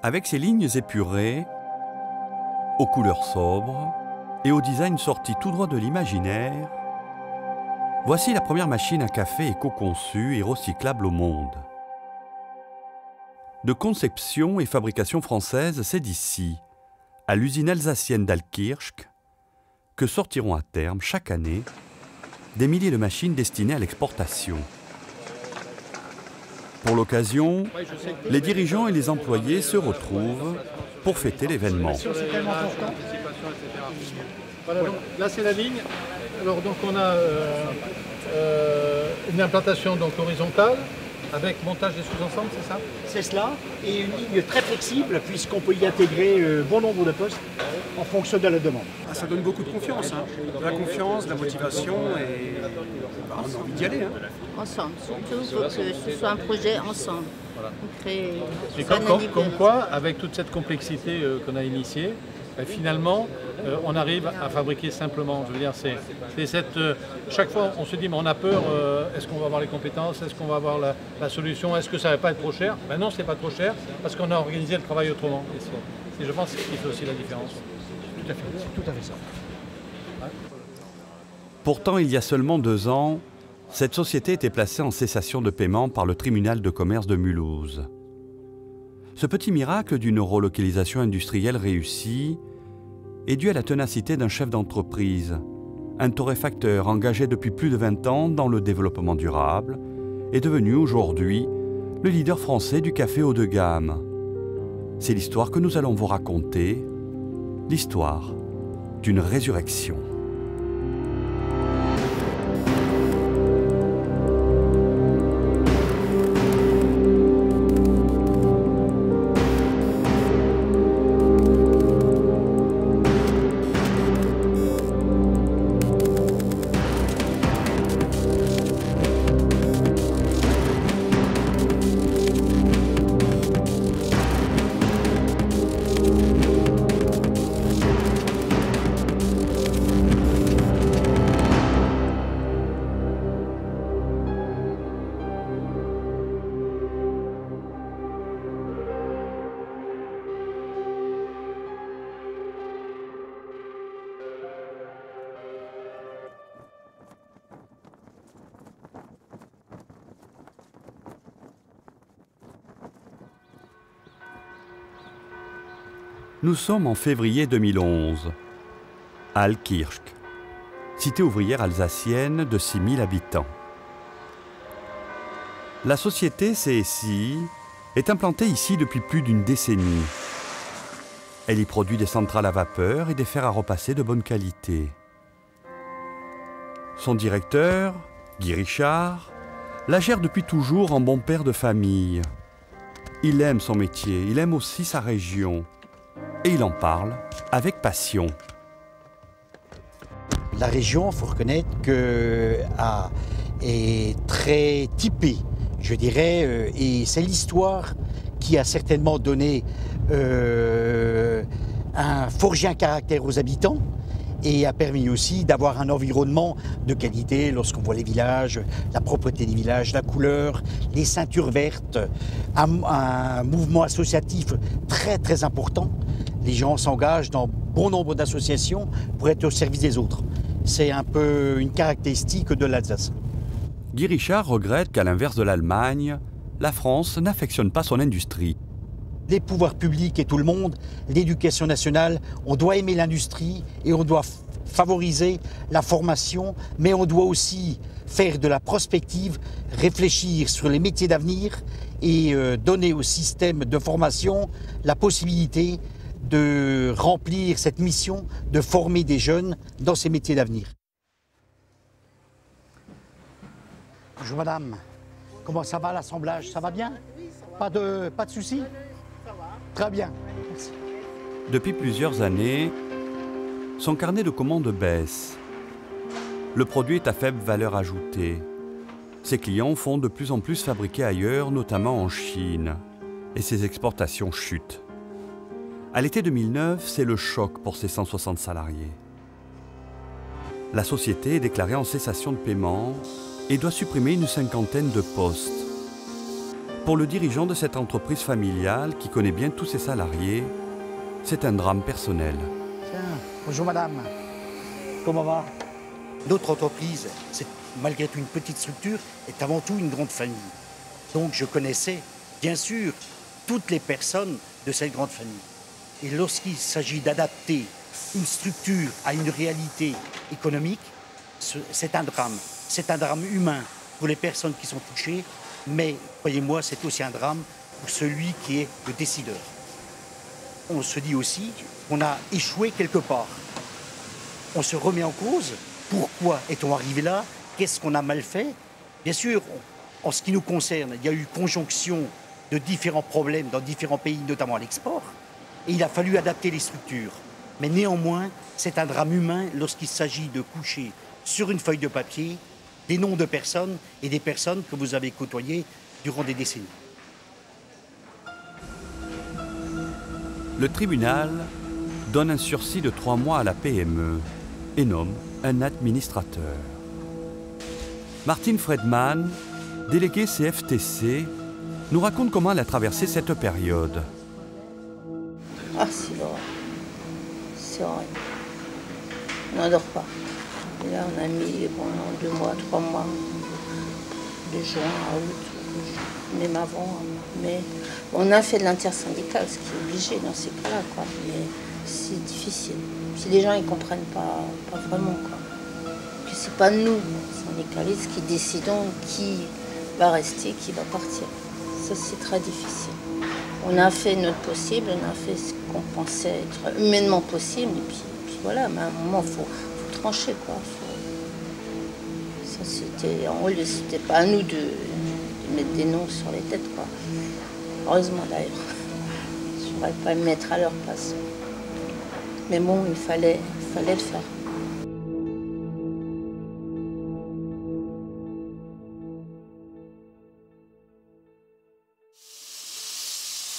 Avec ses lignes épurées, aux couleurs sobres et au design sorti tout droit de l'imaginaire, voici la première machine à café éco-conçue et recyclable au monde. De conception et fabrication française, c'est d'ici, à l'usine alsacienne d'Altkirch, que sortiront à terme, chaque année, des milliers de machines destinées à l'exportation. Pour l'occasion, les dirigeants et les employés se retrouvent pour fêter l'événement. C'est tellement important. Voilà, donc, là c'est la ligne. Alors donc on a une implantation donc horizontale avec montage des sous-ensembles, c'est ça? C'est cela, et une ligne très flexible puisqu'on peut y intégrer bon nombre de postes en fonction de la demande. Ah, ça donne beaucoup de confiance, hein. De la confiance, de la motivation et on a envie d'y aller. Hein. Ensemble, surtout il faut que ce soit un projet ensemble. Voilà. Créer Et comme quoi, avec toute cette complexité qu'on a initiée, finalement, on arrive à fabriquer simplement. Je veux dire, c'est cette. Chaque fois, on se dit, mais on a peur. Est-ce qu'on va avoir les compétences? Est-ce qu'on va avoir la solution? Est-ce que ça va pas être trop cher? Ben non, c'est pas trop cher parce qu'on a organisé le travail autrement. Et je pense qu'il fait aussi la différence. Tout à fait, c'est tout à fait ça. Ouais. Pourtant, il y a seulement 2 ans, cette société était placée en cessation de paiement par le tribunal de commerce de Mulhouse. Ce petit miracle d'une relocalisation industrielle réussie est dû à la ténacité d'un chef d'entreprise, un torréfacteur engagé depuis plus de 20 ans dans le développement durable et devenu aujourd'hui le leader français du café haut de gamme. C'est l'histoire que nous allons vous raconter, l'histoire d'une résurrection. Nous sommes en février 2011, à Altkirch, cité ouvrière alsacienne de 6000 habitants. La société CSI est implantée ici depuis plus d'une décennie. Elle y produit des centrales à vapeur et des fers à repasser de bonne qualité. Son directeur, Guy Richard, la gère depuis toujours en bon père de famille. Il aime son métier, il aime aussi sa région. Et il en parle avec passion. La région, il faut reconnaître qu'elle est très typée, je dirais, et c'est l'histoire qui a certainement donné forgé un caractère aux habitants et a permis aussi d'avoir un environnement de qualité lorsqu'on voit les villages, la propreté des villages, la couleur, les ceintures vertes, un mouvement associatif très très important. Les gens s'engagent dans bon nombre d'associations pour être au service des autres. C'est un peu une caractéristique de l'Alsace. Guy Richard regrette qu'à l'inverse de l'Allemagne, la France n'affectionne pas son industrie. Les pouvoirs publics et tout le monde, l'éducation nationale, on doit aimer l'industrie et on doit favoriser la formation, mais on doit aussi faire de la prospective, réfléchir sur les métiers d'avenir et donner au système de formation la possibilité de remplir cette mission, de former des jeunes dans ces métiers d'avenir. Bonjour madame, comment ça va l'assemblage? Ça va bien? Oui, ça va. Pas de soucis? Ça va. Très bien, merci. Depuis plusieurs années, son carnet de commandes baisse. Le produit est à faible valeur ajoutée. Ses clients font de plus en plus fabriquer ailleurs, notamment en Chine, et ses exportations chutent. À l'été 2009, c'est le choc pour ses 160 salariés. La société est déclarée en cessation de paiement et doit supprimer une 50aine de postes. Pour le dirigeant de cette entreprise familiale qui connaît bien tous ses salariés, c'est un drame personnel. Tiens, bonjour madame. Comment va? Notre entreprise, c'est malgré tout une petite structure, est avant tout une grande famille. Donc je connaissais, bien sûr, toutes les personnes de cette grande famille. Et lorsqu'il s'agit d'adapter une structure à une réalité économique, c'est un drame. C'est un drame humain pour les personnes qui sont touchées, mais croyez-moi, c'est aussi un drame pour celui qui est le décideur. On se dit aussi qu'on a échoué quelque part. On se remet en cause. Pourquoi est-on arrivé là? Qu'est-ce qu'on a mal fait? Bien sûr, en ce qui nous concerne, il y a eu conjonction de différents problèmes dans différents pays, notamment à l'export, et il a fallu adapter les structures. Mais néanmoins, c'est un drame humain lorsqu'il s'agit de coucher sur une feuille de papier des noms de personnes et des personnes que vous avez côtoyées durant des décennies. Le tribunal donne un sursis de 3 mois à la PME et nomme un administrateur. Martine Fredman, déléguée CFTC, nous raconte comment elle a traversé cette période. Ah, c'est horrible. C'est horrible. On n'endort pas. Et là, on a mis pendant 2 mois, 3 mois, de juin à août, même avant. Mais on a fait de l'intersyndicale, ce qui est obligé dans ces cas-là, quoi. Mais c'est difficile. Si les gens ne comprennent pas vraiment, quoi. Puis c'est pas nous, syndicalistes, qui décidons qui va rester, qui va partir. Ça, c'est très difficile. On a fait notre possible, on a fait ce qu'on pensait être humainement possible, et puis voilà, mais à un moment, il faut trancher, quoi. Ça, c'était pas à nous de mettre des noms sur les têtes, quoi. Heureusement, d'ailleurs. Je n'aurais pas me mettre à leur place. Mais bon, il fallait le faire.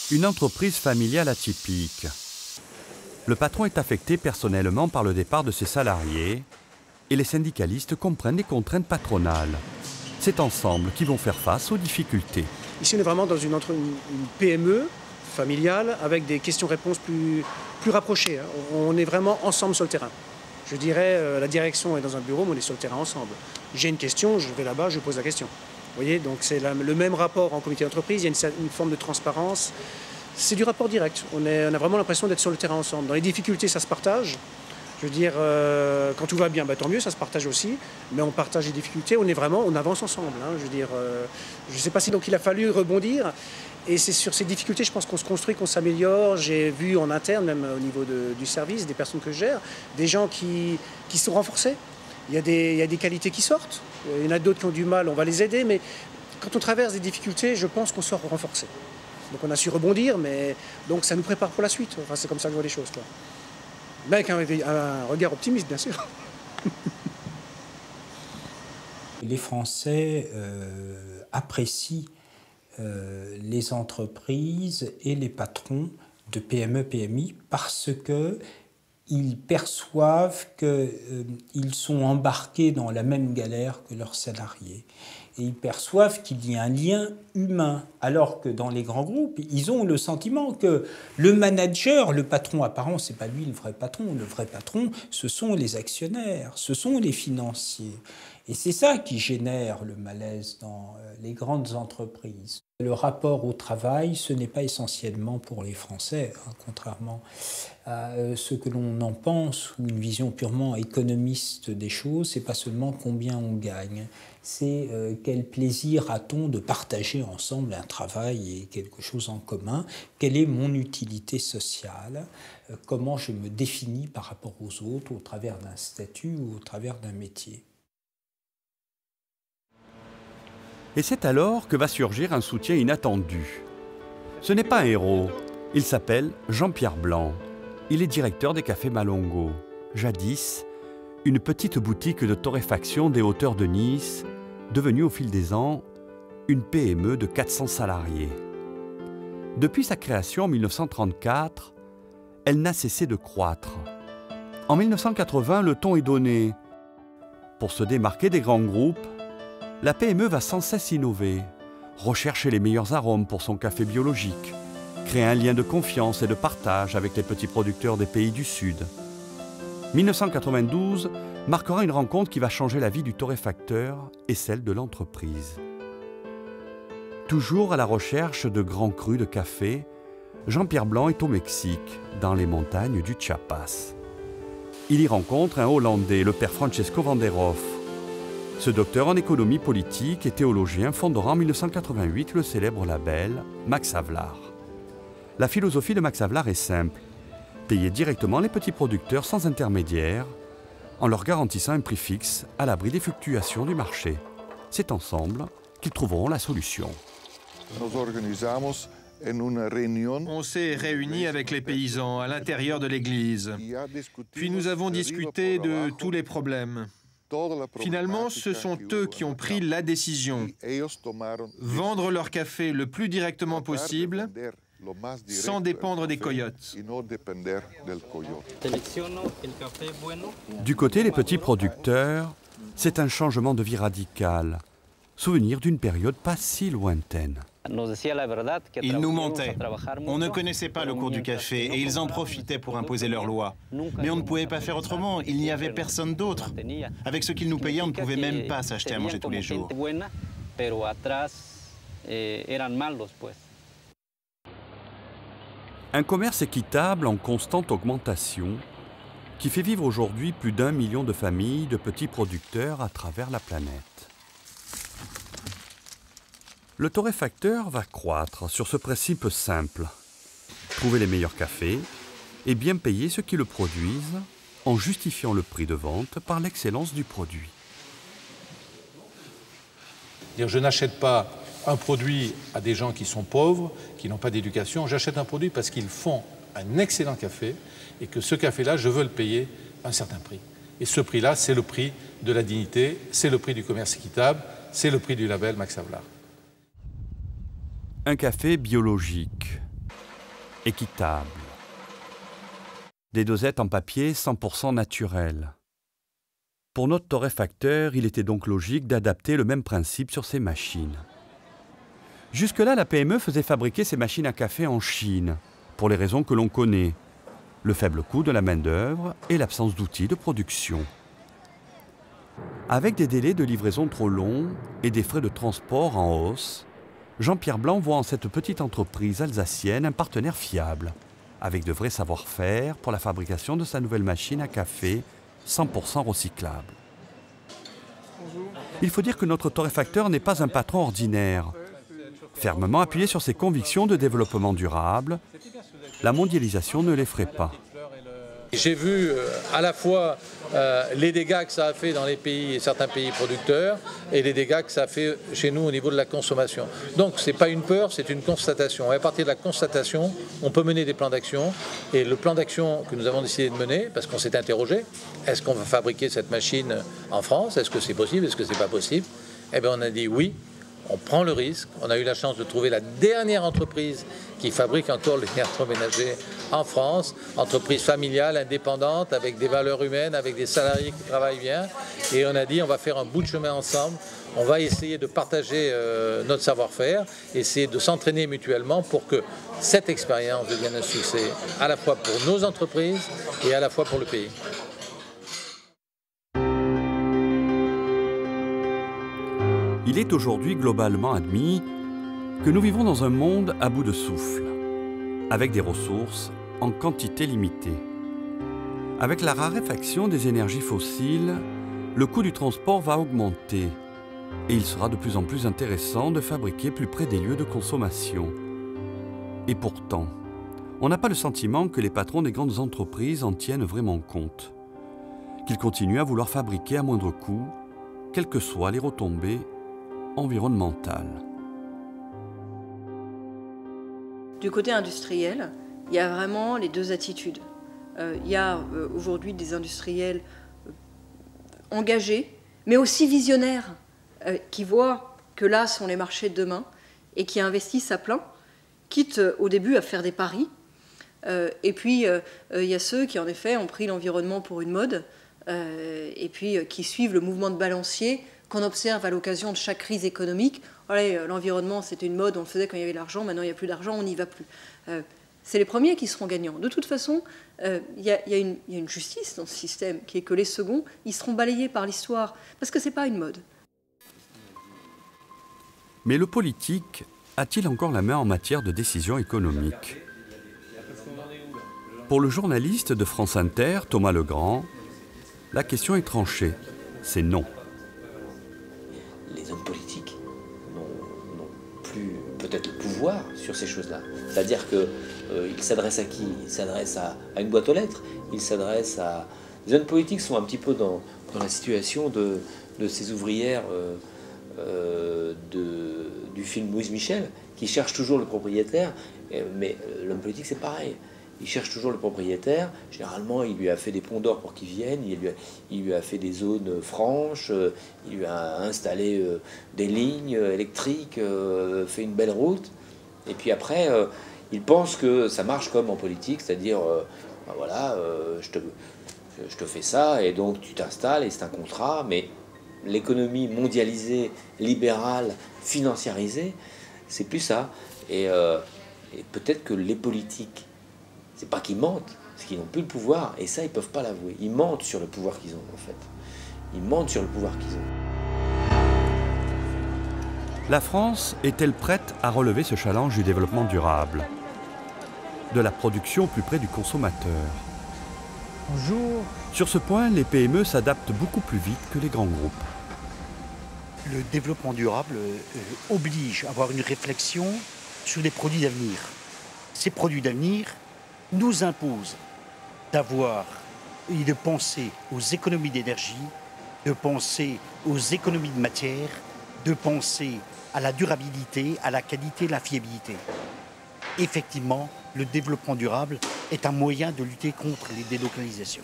Une entreprise familiale atypique. Le patron est affecté personnellement par le départ de ses salariés et les syndicalistes comprennent les contraintes patronales. C'est ensemble qu'ils vont faire face aux difficultés. Ici, on est vraiment dans une PME familiale avec des questions-réponses plus rapprochées. On est vraiment ensemble sur le terrain. Je dirais, la direction est dans un bureau, mais on est sur le terrain ensemble. J'ai une question, je vais là-bas, je pose la question. Vous voyez, donc c'est le même rapport en comité d'entreprise, il y a une forme de transparence. C'est du rapport direct. On a vraiment l'impression d'être sur le terrain ensemble. Dans les difficultés, ça se partage. Je veux dire, quand tout va bien, tant mieux, ça se partage aussi. Mais on partage les difficultés, on avance ensemble. Je veux dire, je ne sais pas si donc il a fallu rebondir. Et c'est sur ces difficultés, je pense qu'on se construit, qu'on s'améliore. J'ai vu en interne, même au niveau du service, des personnes que je gère, des gens qui sont renforcés. Il y a des qualités qui sortent. Il y en a d'autres qui ont du mal, on va les aider. Mais quand on traverse des difficultés, je pense qu'on sort renforcé. Donc on a su rebondir, mais donc ça nous prépare pour la suite. Enfin, c'est comme ça que je vois les choses, quoi. Mais avec un regard optimiste, bien sûr. Les Français apprécient les entreprises et les patrons de PME, PMI parce qu'ils perçoivent qu'ils sont embarqués dans la même galère que leurs salariés. Et ils perçoivent qu'il y a un lien humain, alors que dans les grands groupes, ils ont le sentiment que le manager, le patron apparent, c'est pas lui le vrai patron. Le vrai patron, ce sont les actionnaires, ce sont les financiers. Et c'est ça qui génère le malaise dans les grandes entreprises. Le rapport au travail, ce n'est pas essentiellement pour les Français, contrairement à ce que l'on en pense, ou une vision purement économiste des choses, c'est pas seulement combien on gagne, c'est quel plaisir a-t-on de partager ensemble un travail et quelque chose en commun, quelle est mon utilité sociale, comment je me définis par rapport aux autres au travers d'un statut ou au travers d'un métier. Et c'est alors que va surgir un soutien inattendu. Ce n'est pas un héros, il s'appelle Jean-Pierre Blanc. Il est directeur des Cafés Malongo, jadis une petite boutique de torréfaction des hauteurs de Nice, devenue au fil des ans une PME de 400 salariés. Depuis sa création en 1934, elle n'a cessé de croître. En 1980, le ton est donné. Pour se démarquer des grands groupes, la PME va sans cesse innover, rechercher les meilleurs arômes pour son café biologique, créer un lien de confiance et de partage avec les petits producteurs des pays du Sud. 1992 marquera une rencontre qui va changer la vie du torréfacteur et celle de l'entreprise. Toujours à la recherche de grands crus de café, Jean-Pierre Blanc est au Mexique, dans les montagnes du Chiapas. Il y rencontre un Hollandais, le père Francesco van der Hoff. Ce docteur en économie politique et théologien fondera en 1988 le célèbre label Max Havelaar. La philosophie de Max Havelaar est simple: payer directement les petits producteurs sans intermédiaire, en leur garantissant un prix fixe à l'abri des fluctuations du marché. C'est ensemble qu'ils trouveront la solution. On s'est réunis avec les paysans à l'intérieur de l'église. Puis nous avons discuté de tous les problèmes. Finalement, ce sont eux qui ont pris la décision. Vendre leur café le plus directement possible, sans dépendre des coyotes. Du côté des petits producteurs, c'est un changement de vie radical, souvenir d'une période pas si lointaine. Ils nous mentaient. On ne connaissait pas le cours du café et ils en profitaient pour imposer leurs lois. Mais on ne pouvait pas faire autrement, il n'y avait personne d'autre. Avec ce qu'ils nous payaient, on ne pouvait même pas s'acheter à manger tous les jours. Un commerce équitable en constante augmentation qui fait vivre aujourd'hui plus d'1 million de familles de petits producteurs à travers la planète. Le torréfacteur va croître sur ce principe simple: trouver les meilleurs cafés et bien payer ceux qui le produisent en justifiant le prix de vente par l'excellence du produit. Je n'achète pas un produit à des gens qui sont pauvres, qui n'ont pas d'éducation. J'achète un produit parce qu'ils font un excellent café et que ce café-là, je veux le payer un certain prix. Et ce prix-là, c'est le prix de la dignité, c'est le prix du commerce équitable, c'est le prix du label Max Havelaar. Un café biologique, équitable. Des dosettes en papier 100% naturelles. Pour notre torréfacteur, il était donc logique d'adapter le même principe sur ses machines. Jusque-là, la PME faisait fabriquer ses machines à café en Chine, pour les raisons que l'on connaît: le faible coût de la main-d'œuvre et l'absence d'outils de production. Avec des délais de livraison trop longs et des frais de transport en hausse, Jean-Pierre Blanc voit en cette petite entreprise alsacienne un partenaire fiable, avec de vrais savoir-faire pour la fabrication de sa nouvelle machine à café 100% recyclable. Il faut dire que notre torréfacteur n'est pas un patron ordinaire. Fermement appuyé sur ses convictions de développement durable, la mondialisation ne l'effraie pas. J'ai vu à la fois les dégâts que ça a fait dans les pays, certains pays producteurs, et les dégâts que ça a fait chez nous au niveau de la consommation. Donc ce n'est pas une peur, c'est une constatation. Et à partir de la constatation, on peut mener des plans d'action. Et le plan d'action que nous avons décidé de mener, parce qu'on s'est interrogé, est-ce qu'on va fabriquer cette machine en France? Est-ce que c'est possible? Est-ce que c'est pas possible? Eh bien on a dit oui. On prend le risque. On a eu la chance de trouver la dernière entreprise qui fabrique encore l'électroménager en France, entreprise familiale, indépendante, avec des valeurs humaines, avec des salariés qui travaillent bien. Et on a dit on va faire un bout de chemin ensemble. On va essayer de partager notre savoir-faire, essayer de s'entraîner mutuellement pour que cette expérience devienne un succès, à la fois pour nos entreprises et à la fois pour le pays. Il est aujourd'hui globalement admis que nous vivons dans un monde à bout de souffle, avec des ressources en quantité limitée. Avec la raréfaction des énergies fossiles, le coût du transport va augmenter et il sera de plus en plus intéressant de fabriquer plus près des lieux de consommation. Et pourtant, on n'a pas le sentiment que les patrons des grandes entreprises en tiennent vraiment compte, qu'ils continuent à vouloir fabriquer à moindre coût, quelles que soient les retombées environnementales. Du côté industriel, il y a vraiment les deux attitudes. Il y a aujourd'hui des industriels engagés, mais aussi visionnaires, qui voient que là sont les marchés de demain et qui investissent à plein, quitte au début à faire des paris. Et puis, il y a ceux qui, en effet, ont pris l'environnement pour une mode et puis qui suivent le mouvement de balancier qu'on observe à l'occasion de chaque crise économique. L'environnement, c'était une mode, on le faisait quand il y avait de l'argent, maintenant il n'y a plus d'argent, on n'y va plus. C'est les premiers qui seront gagnants. De toute façon, il y a une justice dans ce système, qui est que les seconds, ils seront balayés par l'histoire, parce que ce n'est pas une mode. Mais le politique a-t-il encore la main en matière de décision économique? Pour le journaliste de France Inter, Thomas Legrand, la question est tranchée. C'est non. Les hommes politiques n'ont plus peut-être le pouvoir sur ces choses-là. C'est-à-dire qu'ils s'adressent à qui? Ils s'adressent à une boîte aux lettres. Ils s'adressent à... Les hommes politiques sont un petit peu dans la situation de ces ouvrières du film Louise Michel, qui cherchent toujours le propriétaire. Mais l'homme politique, c'est pareil. Il cherche toujours le propriétaire. Généralement, il lui a fait des ponts d'or pour qu'il vienne. Il lui a fait des zones franches. Il lui a installé des lignes électriques, fait une belle route. Et puis après, il pense que ça marche comme en politique, c'est-à-dire, ben voilà, je te fais ça, et donc tu t'installes, et c'est un contrat. Mais l'économie mondialisée, libérale, financiarisée, c'est plus ça. Et peut-être que les politiques, c'est pas qu'ils mentent, c'est qu'ils n'ont plus le pouvoir, et ça, ils peuvent pas l'avouer. Ils mentent sur le pouvoir qu'ils ont, en fait. Ils mentent sur le pouvoir qu'ils ont. La France est-elle prête à relever ce challenge du développement durable? De la production plus près du consommateur. Bonjour. Sur ce point, les PME s'adaptent beaucoup plus vite que les grands groupes. Le développement durable oblige à avoir une réflexion sur les produits d'avenir. Ces produits d'avenir nous impose d'avoir et de penser aux économies d'énergie, de penser aux économies de matière, de penser à la durabilité, à la qualité, la fiabilité. Effectivement, le développement durable est un moyen de lutter contre les délocalisations.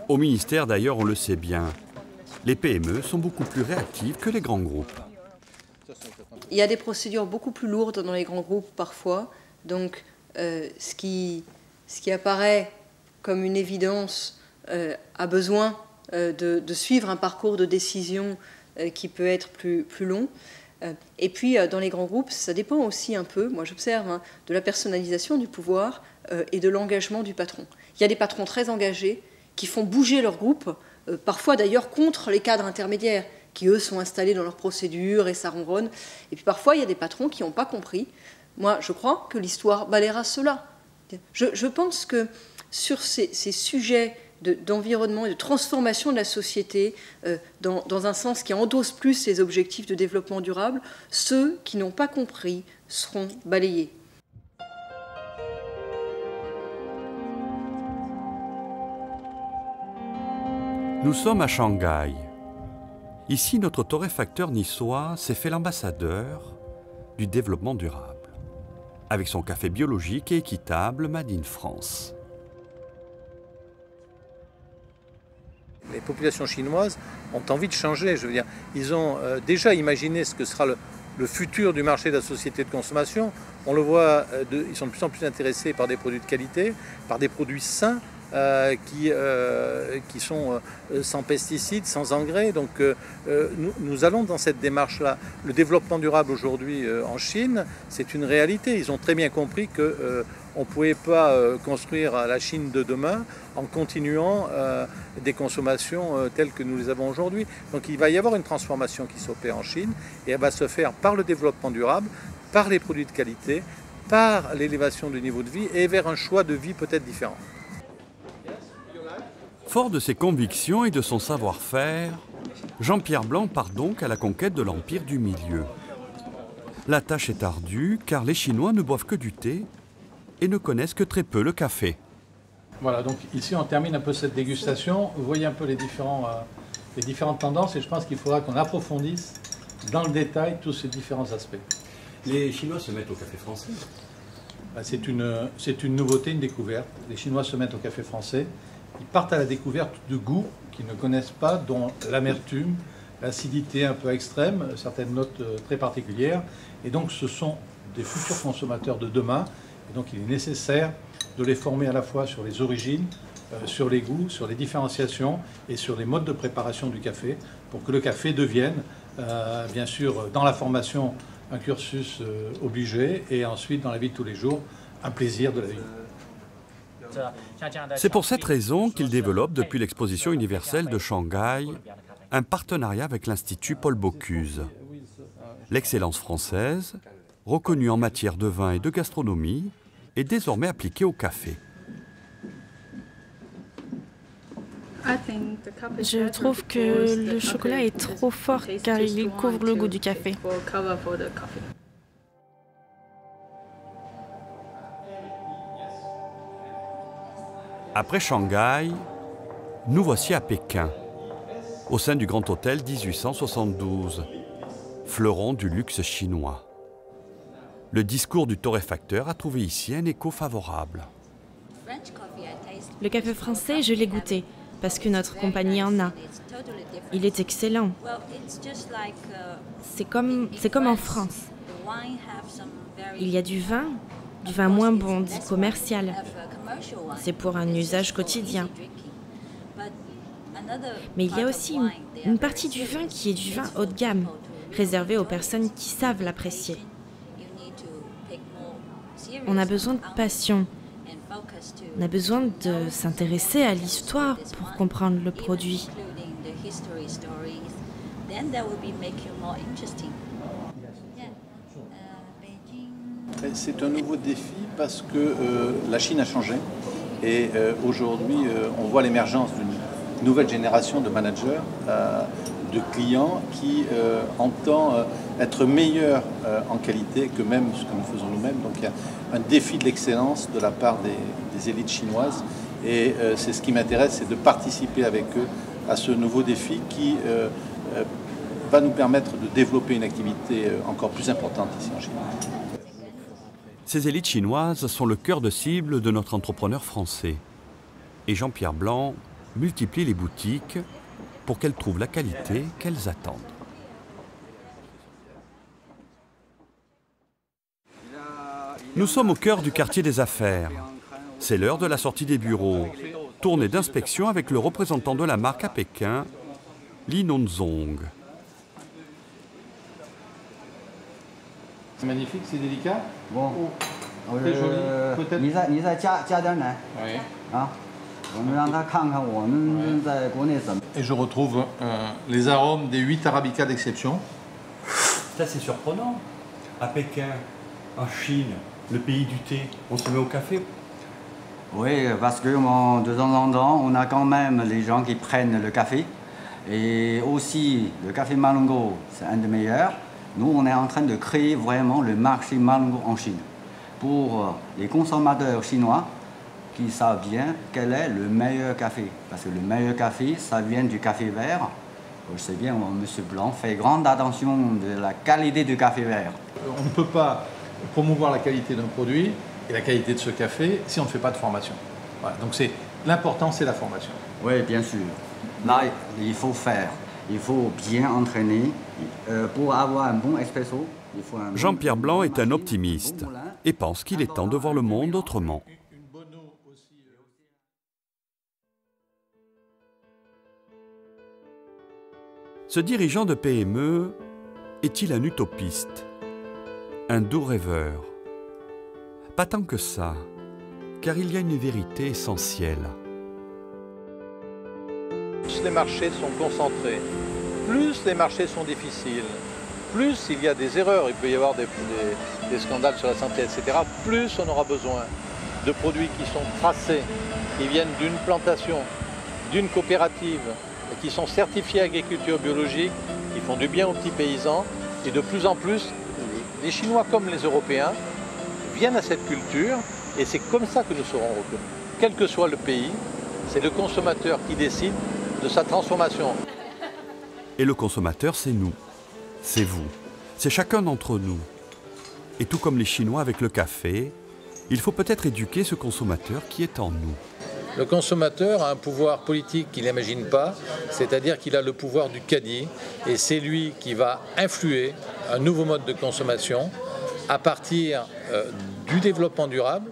Au ministère, d'ailleurs, on le sait bien, les PME sont beaucoup plus réactives que les grands groupes. Il y a des procédures beaucoup plus lourdes dans les grands groupes parfois. Donc, ce qui apparaît comme une évidence a besoin de suivre un parcours de décision qui peut être plus long. Et puis, dans les grands groupes, ça dépend aussi un peu, moi j'observe, de la personnalisation du pouvoir et de l'engagement du patron. Il y a des patrons très engagés qui font bouger leur groupe, parfois d'ailleurs contre les cadres intermédiaires, qui eux sont installés dans leurs procédures et ça ronronne. Et puis parfois, il y a des patrons qui n'ont pas compris. Moi, je crois que l'histoire balayera cela. Je pense que sur ces sujets d'environnement et de transformation de la société, dans un sens qui endosse plus les objectifs de développement durable, ceux qui n'ont pas compris seront balayés. Nous sommes à Shanghai. Ici, notre torréfacteur niçois s'est fait l'ambassadeur du développement durable, avec son café biologique et équitable Made in France. Les populations chinoises ont envie de changer, je veux dire. Ils ont déjà imaginé ce que sera le futur du marché de la société de consommation. On le voit, ils sont de plus en plus intéressés par des produits de qualité, par des produits sains, qui sont sans pesticides, sans engrais. Donc nous allons dans cette démarche-là. Le développement durable aujourd'hui en Chine, c'est une réalité. Ils ont très bien compris qu'on ne pouvait pas construire la Chine de demain en continuant des consommations telles que nous les avons aujourd'hui. Donc il va y avoir une transformation qui s'opère en Chine et elle va se faire par le développement durable, par les produits de qualité, par l'élévation du niveau de vie et vers un choix de vie peut-être différent. Fort de ses convictions et de son savoir-faire, Jean-Pierre Blanc part donc à la conquête de l'Empire du Milieu. La tâche est ardue car les Chinois ne boivent que du thé et ne connaissent que très peu le café. Voilà, donc ici on termine un peu cette dégustation. Vous voyez un peu les différentes tendances et je pense qu'il faudra qu'on approfondisse dans le détail tous ces différents aspects. Les Chinois se mettent au café français? C'est une nouveauté, une découverte. Les Chinois se mettent au café français. Ils partent à la découverte de goûts qu'ils ne connaissent pas, dont l'amertume, l'acidité un peu extrême, certaines notes très particulières. Et donc ce sont des futurs consommateurs de demain. Et donc il est nécessaire de les former à la fois sur les origines, sur les goûts, sur les différenciations et sur les modes de préparation du café pour que le café devienne, bien sûr, dans la formation, un cursus obligé et ensuite dans la vie de tous les jours, un plaisir de la vie. C'est pour cette raison qu'il développe depuis l'exposition universelle de Shanghai un partenariat avec l'Institut Paul Bocuse. L'excellence française, reconnue en matière de vin et de gastronomie, est désormais appliquée au café. Je trouve que le chocolat est trop fort car il couvre le goût du café. Après Shanghai, nous voici à Pékin, au sein du Grand Hôtel 1872, fleuron du luxe chinois. Le discours du torréfacteur a trouvé ici un écho favorable. Le café français, je l'ai goûté, parce que notre compagnie en a. Il est excellent. C'est comme en France. Il y a du vin moins bon, dit commercial. C'est pour un usage quotidien. Mais il y a aussi une partie du vin qui est du vin haut de gamme, réservé aux personnes qui savent l'apprécier. On a besoin de passion. On a besoin de s'intéresser à l'histoire pour comprendre le produit. C'est un nouveau défi parce que la Chine a changé et aujourd'hui on voit l'émergence d'une nouvelle génération de managers, de clients qui entend être meilleurs en qualité que même ce que nous faisons nous-mêmes. Donc il y a un défi de l'excellence de la part des élites chinoises et c'est ce qui m'intéresse, c'est de participer avec eux à ce nouveau défi qui va nous permettre de développer une activité encore plus importante ici en Chine. Ces élites chinoises sont le cœur de cible de notre entrepreneur français. Et Jean-Pierre Blanc multiplie les boutiques pour qu'elles trouvent la qualité qu'elles attendent. Nous sommes au cœur du quartier des affaires. C'est l'heure de la sortie des bureaux. Tournée d'inspection avec le représentant de la marque à Pékin, Li Nonzong. C'est magnifique, c'est délicat. Bon. C'est joli. Peut-être. Et je retrouve les arômes des 8 arabicas d'exception. Ça, c'est surprenant. À Pékin, en Chine, le pays du thé, on se met au café. Oui, parce que de temps en temps, on a quand même les gens qui prennent le café. Et aussi, le café Malungo, c'est un des meilleurs. Nous, on est en train de créer vraiment le marché Malungo en Chine. Pour les consommateurs chinois qui savent bien quel est le meilleur café. Parce que le meilleur café, ça vient du café vert. Je sais bien, M. Blanc fait grande attention de la qualité du café vert. On ne peut pas promouvoir la qualité d'un produit et la qualité de ce café si on ne fait pas de formation. Voilà, donc l'important, c'est la formation. Oui, bien sûr. Là, il faut faire. Il faut bien entraîner. Pour avoir un bon espresso, il faut un... Jean-Pierre Blanc est un optimiste et pense qu'il est temps de voir le monde autrement. Ce dirigeant de PME est-il un utopiste, un doux rêveur? Pas tant que ça, car il y a une vérité essentielle. Plus les marchés sont concentrés, plus les marchés sont difficiles, plus il y a des erreurs, il peut y avoir des scandales sur la santé, etc., plus on aura besoin de produits qui sont tracés, qui viennent d'une plantation, d'une coopérative, et qui sont certifiés agriculture biologique, qui font du bien aux petits paysans. Et de plus en plus, les Chinois comme les Européens viennent à cette culture et c'est comme ça que nous serons reconnus. Quel que soit le pays, c'est le consommateur qui décide de sa transformation. Et le consommateur, c'est nous, c'est vous, c'est chacun d'entre nous. Et tout comme les Chinois avec le café, il faut peut-être éduquer ce consommateur qui est en nous. Le consommateur a un pouvoir politique qu'il n'imagine pas, c'est-à-dire qu'il a le pouvoir du caddie et c'est lui qui va influer un nouveau mode de consommation à partir du développement durable.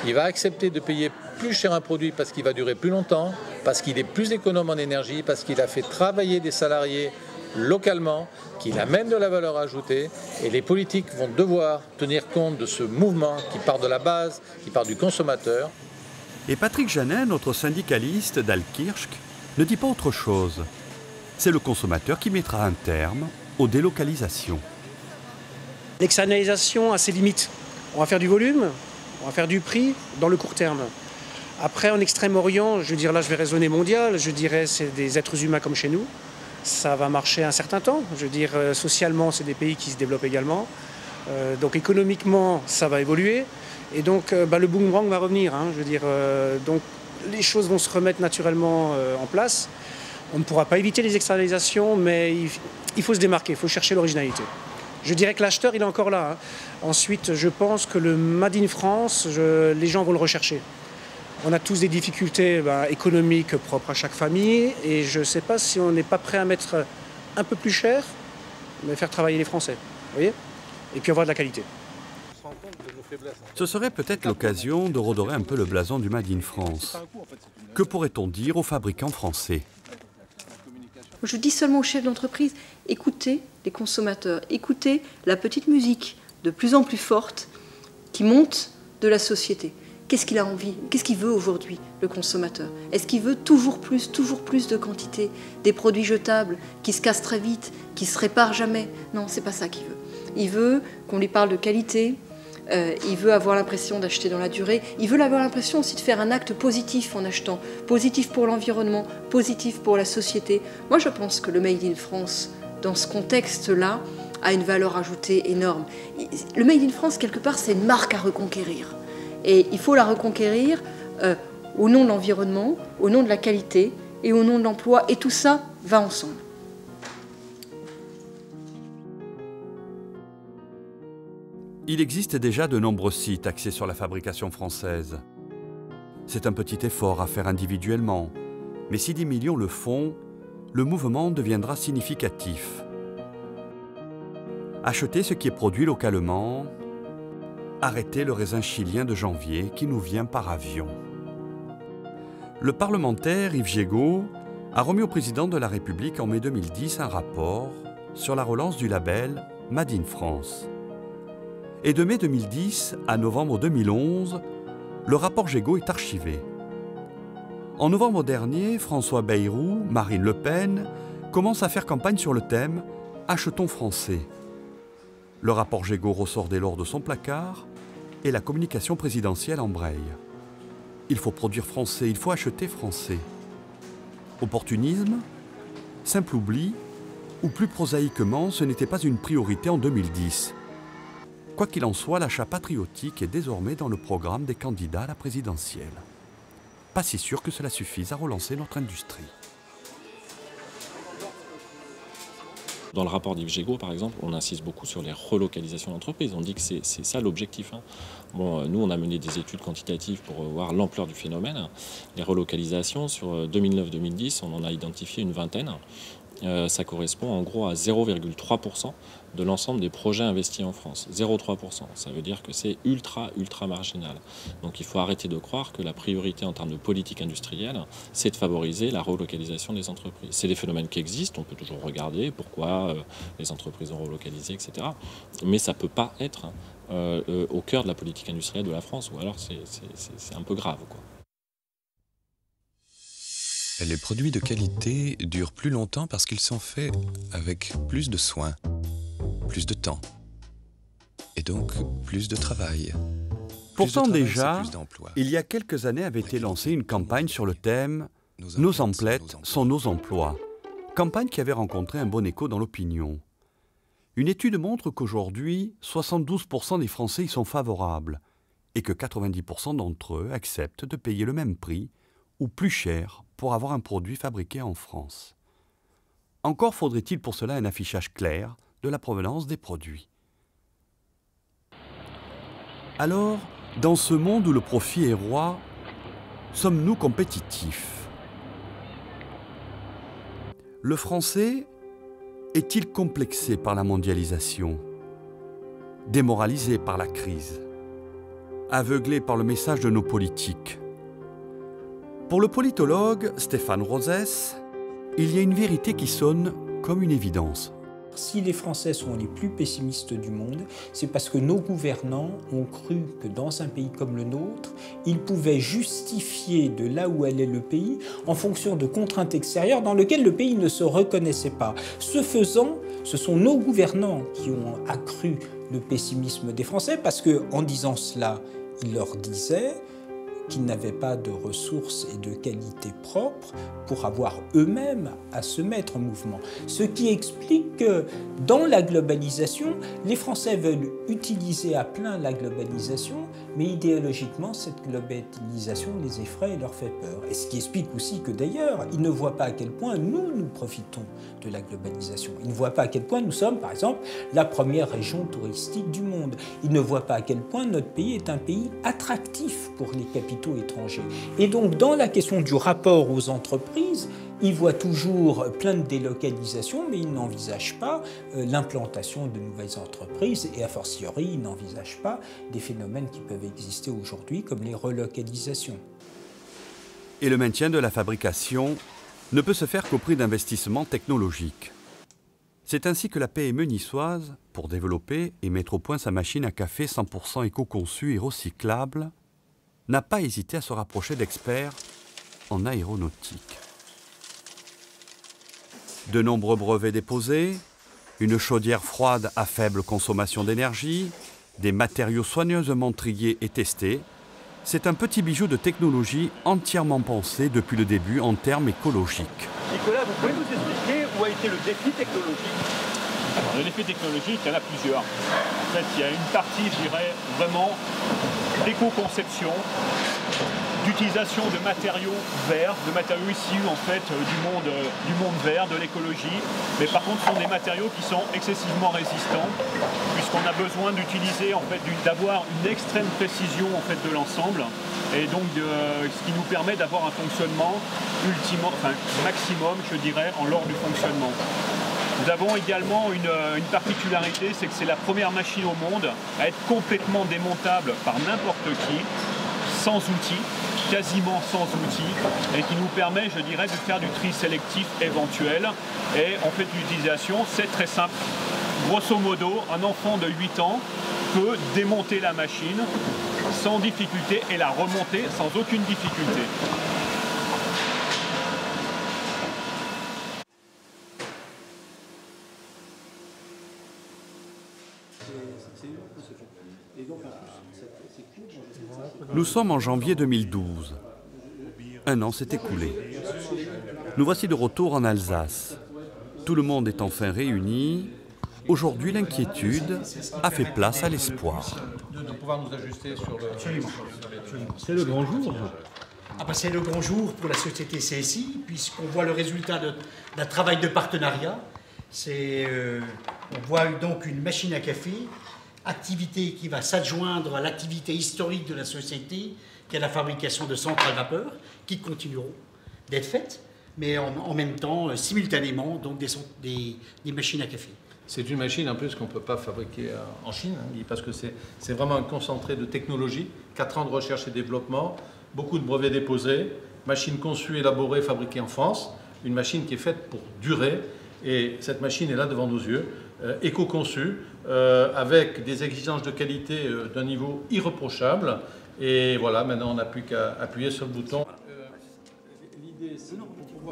Il va accepter de payer plus cher un produit parce qu'il va durer plus longtemps, parce qu'il est plus économe en énergie, parce qu'il a fait travailler des salariés localement, qu'il amène de la valeur ajoutée, et les politiques vont devoir tenir compte de ce mouvement qui part de la base, qui part du consommateur. Et Patrick Janin, notre syndicaliste d'Altkirch, ne dit pas autre chose. C'est le consommateur qui mettra un terme aux délocalisations. L'externalisation a ses limites. On va faire du volume, on va faire du prix dans le court terme. Après, en Extrême-Orient, je veux dire, là je vais raisonner mondial, je dirais c'est des êtres humains comme chez nous. Ça va marcher un certain temps. Je veux dire, socialement, c'est des pays qui se développent également. Donc économiquement, ça va évoluer. Et donc le boomerang va revenir. Hein. Je veux dire, donc les choses vont se remettre naturellement en place. On ne pourra pas éviter les externalisations, mais il faut se démarquer, il faut chercher l'originalité. Je dirais que l'acheteur, il est encore là. Hein. Ensuite, je pense que le Made in France, les gens vont le rechercher. On a tous des difficultés économiques propres à chaque famille et je ne sais pas si on n'est pas prêt à mettre un peu plus cher, mais faire travailler les Français, vous voyez, et puis avoir de la qualité. Ce serait peut-être l'occasion de redorer un peu le blason du Made in France. Que pourrait-on dire aux fabricants français? Je dis seulement aux chefs d'entreprise, écoutez les consommateurs, écoutez la petite musique de plus en plus forte qui monte de la société. Qu'est-ce qu'il a envie? Qu'est-ce qu'il veut aujourd'hui, le consommateur? Est-ce qu'il veut toujours plus de quantité? Des produits jetables qui se cassent très vite, qui se réparent jamais? Non, c'est pas ça qu'il veut. Il veut qu'on lui parle de qualité, il veut avoir l'impression d'acheter dans la durée, il veut avoir l'impression aussi de faire un acte positif en achetant, positif pour l'environnement, positif pour la société. Moi, je pense que le Made in France, dans ce contexte-là, a une valeur ajoutée énorme. Le Made in France, quelque part, c'est une marque à reconquérir. Et il faut la reconquérir au nom de l'environnement, au nom de la qualité et au nom de l'emploi. Et tout ça va ensemble. Il existe déjà de nombreux sites axés sur la fabrication française. C'est un petit effort à faire individuellement, mais si 10 millions le font, le mouvement deviendra significatif. Acheter ce qui est produit localement, arrêter le raisin chilien de janvier qui nous vient par avion. Le parlementaire Yves Jégo a remis au président de la République en mai 2010 un rapport sur la relance du label Made in France. Et de mai 2010 à novembre 2011, le rapport Jégo est archivé. En novembre dernier, François Bayrou, Marine Le Pen commencent à faire campagne sur le thème « Achetons français ». Le rapport Jégo ressort dès lors de son placard et la communication présidentielle embraye. Il faut produire français, il faut acheter français. Opportunisme, simple oubli, ou plus prosaïquement, ce n'était pas une priorité en 2010. Quoi qu'il en soit, l'achat patriotique est désormais dans le programme des candidats à la présidentielle. Pas si sûr que cela suffise à relancer notre industrie. Dans le rapport d'Yves Jégo, par exemple, on insiste beaucoup sur les relocalisations d'entreprises. On dit que c'est ça l'objectif. Hein. Bon, nous, on a mené des études quantitatives pour voir l'ampleur du phénomène. Les relocalisations, sur 2009-2010, on en a identifié une vingtaine. Ça correspond en gros à 0,3% de l'ensemble des projets investis en France. 0,3%. Ça veut dire que c'est ultra marginal. Donc il faut arrêter de croire que la priorité en termes de politique industrielle, c'est de favoriser la relocalisation des entreprises. C'est des phénomènes qui existent, on peut toujours regarder pourquoi les entreprises ont relocalisé, etc. Mais ça ne peut pas être au cœur de la politique industrielle de la France, ou alors c'est un peu grave, quoi. Les produits de qualité durent plus longtemps parce qu'ils sont faits avec plus de soin, plus de temps et donc plus de travail. Pourtant déjà, il y a quelques années avait été lancée une campagne sur le thème « Nos emplettes sont nos emplois », campagne qui avait rencontré un bon écho dans l'opinion. Une étude montre qu'aujourd'hui, 72% des Français y sont favorables et que 90% d'entre eux acceptent de payer le même prix ou plus cher pour avoir un produit fabriqué en France. Encore faudrait-il pour cela un affichage clair de la provenance des produits. Alors, dans ce monde où le profit est roi, sommes-nous compétitifs? Le français est-il complexé par la mondialisation, démoralisé par la crise, aveuglé par le message de nos politiques, Pour le politologue Stéphane Rosès, il y a une vérité qui sonne comme une évidence. Si les Français sont les plus pessimistes du monde, c'est parce que nos gouvernants ont cru que dans un pays comme le nôtre, ils pouvaient justifier de là où allait le pays en fonction de contraintes extérieures dans lesquelles le pays ne se reconnaissait pas. Ce faisant, ce sont nos gouvernants qui ont accru le pessimisme des Français parce qu'en disant cela, ils leur disaient qu'ils n'avaient pas de ressources et de qualités propres pour avoir eux-mêmes à se mettre en mouvement. Ce qui explique que dans la globalisation, les Français veulent utiliser à plein la globalisation, mais idéologiquement, cette globalisation les effraie et leur fait peur. Et ce qui explique aussi que d'ailleurs, ils ne voient pas à quel point nous profitons de la globalisation. Ils ne voient pas à quel point nous sommes, par exemple, la première région touristique du monde. Ils ne voient pas à quel point notre pays est un pays attractif pour les capitaux étrangers. Et donc, dans la question du rapport aux entreprises, ils voient toujours plein de délocalisations, mais ils n'envisagent pas l'implantation de nouvelles entreprises et a fortiori, ils n'envisagent pas des phénomènes qui peuvent exister aujourd'hui comme les relocalisations. Et le maintien de la fabrication ne peut se faire qu'au prix d'investissements technologiques. C'est ainsi que la PME niçoise, pour développer et mettre au point sa machine à café 100% éco-conçue et recyclable, n'a pas hésité à se rapprocher d'experts en aéronautique. De nombreux brevets déposés, une chaudière froide à faible consommation d'énergie, des matériaux soigneusement triés et testés, c'est un petit bijou de technologie entièrement pensé depuis le début en termes écologiques. Nicolas, vous pouvez nous expliquer où a été le défi technologique? Alors, le défi technologique, il y en a plusieurs. En fait, il y a une partie, je dirais, vraiment d'éco-conception, d'utilisation de matériaux verts, de matériaux issus en fait du monde vert, de l'écologie. Mais par contre, ce sont des matériaux qui sont excessivement résistants, puisqu'on a besoin d'utiliser en fait d'avoir une extrême précision en fait de l'ensemble, et donc ce qui nous permet d'avoir un fonctionnement maximum, je dirais, lors du fonctionnement. Nous avons également une particularité, c'est que c'est la première machine au monde à être complètement démontable par n'importe qui, sans outils, quasiment sans outils, et qui nous permet, je dirais, de faire du tri sélectif éventuel. Et en fait, l'utilisation, c'est très simple. Grosso modo, un enfant de 8 ans peut démonter la machine sans difficulté et la remonter sans aucune difficulté. Nous sommes en janvier 2012. Un an s'est écoulé. Nous voici de retour en Alsace. Tout le monde est enfin réuni. Aujourd'hui, l'inquiétude a fait place à l'espoir. De pouvoir nous ajuster sur le... Absolument. C'est le grand jour. C'est le grand jour pour la société CSI, puisqu'on voit le résultat d'un travail de partenariat. On voit donc une machine à café, activité qui va s'adjoindre à l'activité historique de la société, qui est la fabrication de centrales vapeur, qui continueront d'être faites, mais en même temps, simultanément, donc des machines à café. C'est une machine en plus qu'on ne peut pas fabriquer en Chine, parce que c'est vraiment un concentré de technologie, 4 ans de recherche et développement, beaucoup de brevets déposés, machine conçue, élaborée, fabriquée en France, une machine qui est faite pour durer, et cette machine est là devant nos yeux, éco-conçue, avec des exigences de qualité d'un niveau irréprochable, et voilà, maintenant on n'a plus qu'à appuyer sur le bouton.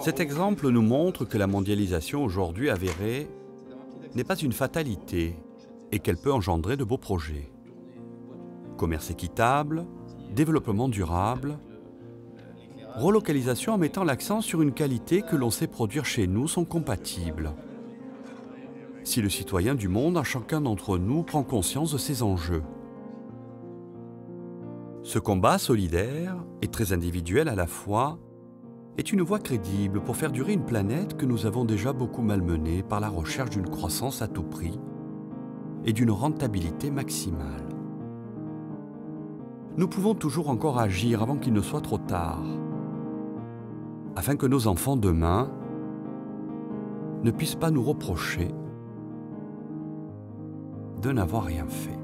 Cet exemple nous montre que la mondialisation aujourd'hui avérée n'est pas une fatalité et qu'elle peut engendrer de beaux projets. Commerce équitable, développement durable, relocalisation en mettant l'accent sur une qualité que l'on sait produire chez nous sont compatibles. Si le citoyen du monde, à chacun d'entre nous, prend conscience de ces enjeux. Ce combat solidaire et très individuel à la fois est une voie crédible pour faire durer une planète que nous avons déjà beaucoup malmenée par la recherche d'une croissance à tout prix et d'une rentabilité maximale. Nous pouvons toujours encore agir avant qu'il ne soit trop tard, afin que nos enfants demain ne puissent pas nous reprocher de n'avoir rien fait.